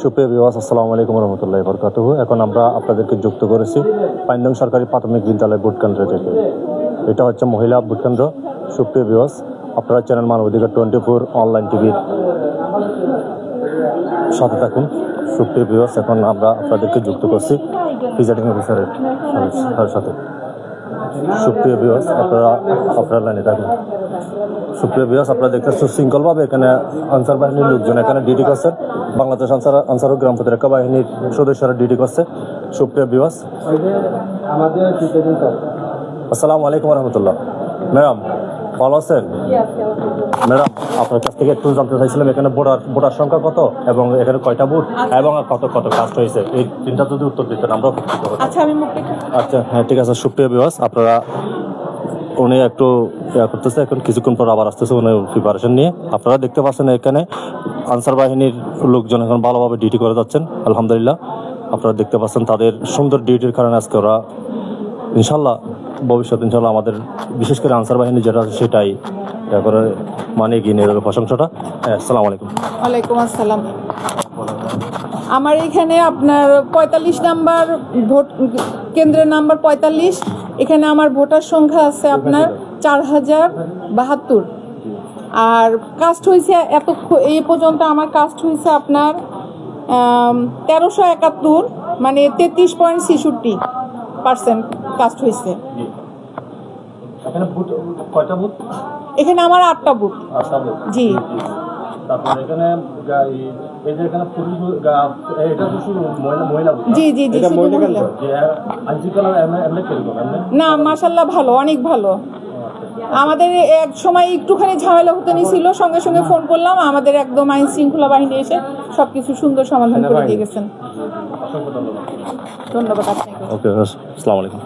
সুপ্রিয় ভিউয়ার্স, আসসালামু আলাইকুম রহমতুল্লাহি ওয়া বারাকাতুহু। এখন আমরা আপনাদেরকে যুক্ত করেছি 5 নং সরকারি প্রাথমিক বিদ্যালয় ভোট কেন্দ্র থেকে। এটা হচ্ছে মহিলা ভোট কেন্দ্র। সুপ্রিয় ভিউয়ার্স, আপনারা চ্যানেল মানবাধিকার 24 অনলাইন টিভির সাথে থাকুন। সুপ্রিয় ভিউয়ার্স, এখন আমরা আপনাদেরকে যুক্ত করছি প্রিজাইডিং অফিসারের সাথে। সুপ্রিয় ভিউয়ার্স, আপনারা লাইনে থাকুন। সুপ্রিয় ভিউয়ার্স, আপনারা দেখতে সুশৃঙ্খলভাবে এখানে আনসার বাহিনীর লোকজন এখানে ডিউটি করছে। বাংলাদেশ আনসার ও গ্রাম প্রতিরক্ষা বাহিনীর সদস্যরা ডিউটি করছে। সুপ্রিয় ভিউয়ার্স, আসসালামু আলাইকুম রহমতুল্লাহ। ম্যাডাম ভালো আছেন? ম্যাডাম, আপনার কাছ থেকে একটু জানতে চাইছিলাম এখানে ভোটার সংখ্যা কত এবং এখানে কয়টা বুথ এবং কত কাস্ট হয়েছে, এই তিনটা যদি উত্তর দিতেন আমরা উপকৃত হতাম। আচ্ছা, হ্যাঁ, ঠিক আছে। সুপ্রিয় ভিউয়ার্স, আপনারা উনি একটু করতেছে, এখন কিছুক্ষণ পর আবার আসতেছে উনি প্রিপারেশন নিয়ে। আপনারা দেখতে পাচ্ছেন এখানে আনসার বাহিনীর লোকজন এখন ভালোভাবে ডিউটি করে যাচ্ছেন, আলহামদুলিল্লাহ। আপনারা দেখতে পাচ্ছেন তাদের সুন্দর ডিউটির কারণে আজকে ওরা ইনশাল্লাহ ভবিষ্যৎ ইনশাল্লাহ আমাদের বিশেষ করে আনসার বাহিনী যেটা সেটাই করে মানে এগিয়ে নিয়ে যাবে। প্রশংসাটা। আসসালামু আলাইকুম। ওয়ালাইকুম আসসালাম। আমার এখানে আপনার 45 নাম্বার ভোট কেন্দ্রের নাম্বার 45। এখানে আমার ভোটার সংখ্যা আছে আপনার 4072। আর কাস্ট হয়েছে এই পর্যন্ত আমার কাস্ট হয়েছে আপনার 1371, মানে 33.66% কাস্ট হয়েছে। এখানে আমার 8টা বুথ। জি। জি, না, মাশাআল্লাহ ভালো, অনেক ভালো। আমাদের এক সময় একটুখানি ঝামেলা হতে নিয়েছিল, সঙ্গে সঙ্গে ফোন করলাম, আমাদের একদম আইন শৃঙ্খলা বাহিনী এসে সবকিছু সুন্দর সমাধান করে দিয়ে গেছেন। ধন্যবাদ আপনাকে। ওকে, আসসালামু আলাইকুম।